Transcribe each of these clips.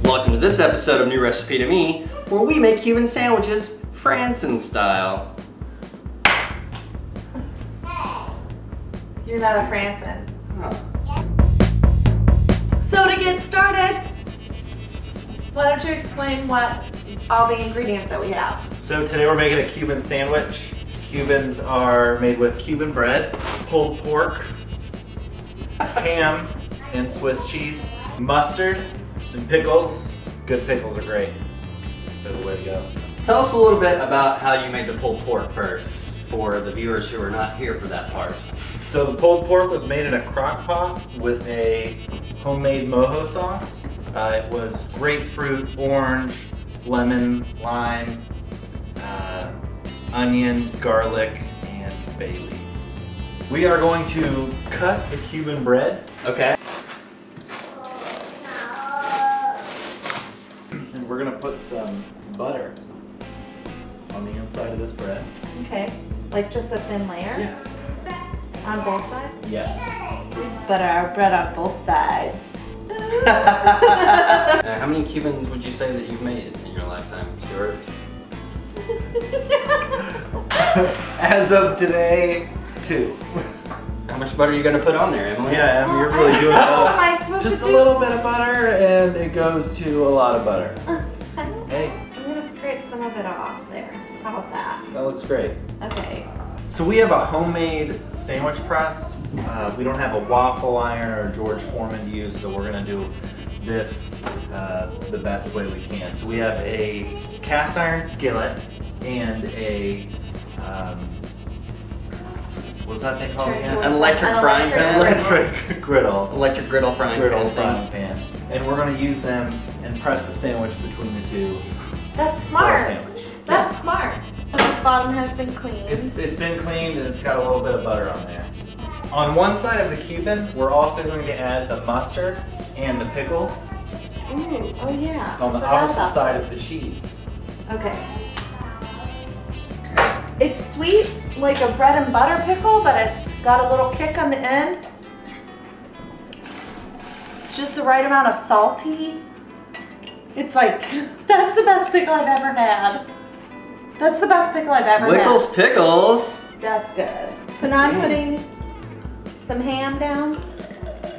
Welcome to this episode of New Recipe to Me, where we make Cuban sandwiches Franson style. You're not a Franson. Oh. So to get started, why don't you explain what all the ingredients that we have? So today we're making a Cuban sandwich. Cubans are made with Cuban bread, pulled pork, ham, and Swiss cheese, mustard, and pickles. Good pickles are great. They're the way to go. Tell us a little bit about how you made the pulled pork first, for the viewers who are not here for that part. So the pulled pork was made in a crock pot with a homemade mojo sauce. It was grapefruit, orange, lemon, lime, onions, garlic, and bay leaves. We are going to cut the Cuban bread. Okay. And we're gonna put some butter on the inside of this bread. Okay, like just a thin layer? Yes. On both sides? Yes. Butter our bread on both sides. How many Cubans would you say that you've made in your lifetime, Stuart? As of today, 2. How much butter are you going to put on there, Emily? Yeah, Em, you're really doing What am it. I supposed Just to a do? little bit of butter, and it goes to a lot of butter. Hey, I'm gonna scrape some of it off there. How about that? that looks great. Okay. So we have a homemade sandwich press. We don't have a waffle iron or George Foreman to use, so we're gonna do this the best way we can. So we have a cast iron skillet and a, what's that thing called again? An electric frying pan? Electric griddle. Electric griddle frying Griddle pan frying thing. pan. And we're gonna use them and press a sandwich between the two. That's for a smart. sandwich. That's smart. So this bottom has been cleaned. It's been cleaned and it's got a little bit of butter on there. On one side of the Cuban, we're also going to add the mustard and the pickles Ooh, oh yeah. on the Forgot opposite about side those. of the cheese. Okay. It's sweet, like a bread and butter pickle, but it's got a little kick on the end. It's just the right amount of salty. It's like, that's the best pickle I've ever had. That's the best pickle I've ever Lickles had. Pickles. That's good. So now I'm putting some ham down.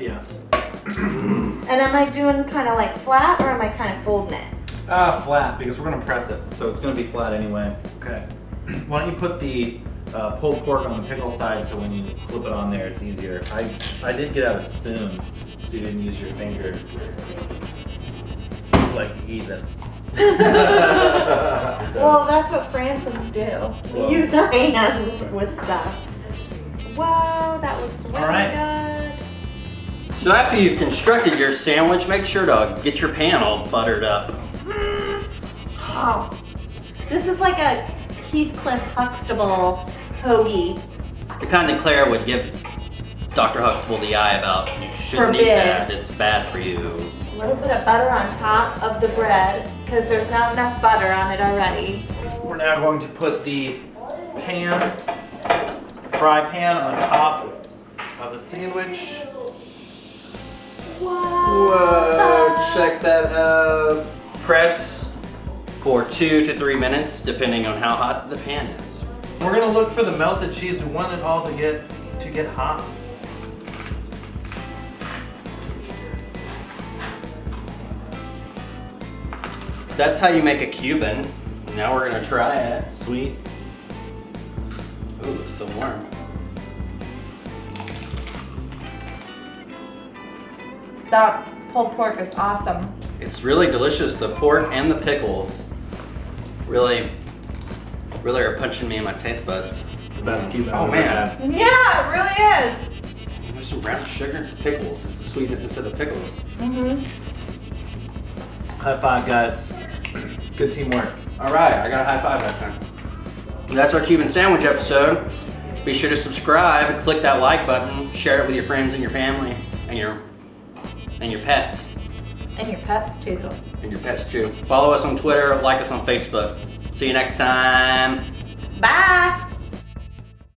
Yes. And am I doing kind of like flat or am I kind of folding it? Flat, because we're going to press it, so it's going to be flat anyway. Okay. Why don't you put the pulled pork on the pickle side so when you flip it on there it's easier. I did get out a spoon so you didn't use your fingers like heathen. Well, that's what Fransons do. We Well. use our hands with stuff. Wow, that looks really All right. good. So after you've constructed your sandwich, make sure to get your pan all buttered up. Oh, this is like a Heathcliff Huxtable hoagie. The kind that Claire would give Dr. Huxtable the eye about. You shouldn't eat Forbid. that, it's bad for you. A little bit of butter on top of the bread because there's not enough butter on it already. We're now going to put the fry pan on top of the sandwich. Wow. check that out. Press for 2 to 3 minutes, depending on how hot the pan is. We're gonna look for the melted cheese. We want it all to get hot. That's how you make a Cuban. Now we're gonna try it. Sweet. Ooh, it's still warm. That pulled pork is awesome. It's really delicious. The pork and the pickles really are punching me in my taste buds. It's the best Cuban Oh I've ever man. had. Yeah, it really is. There's some brown sugar to pickles. It's the sweetness of the pickles. Mm-hmm. High five, guys. Good teamwork. All right, I got a high five that time. That's our Cuban sandwich episode. Be sure to subscribe and click that like button. Share it with your friends and your family and your pets. And your pets too. And your pets too. Follow us on Twitter, like us on Facebook. See you next time. Bye.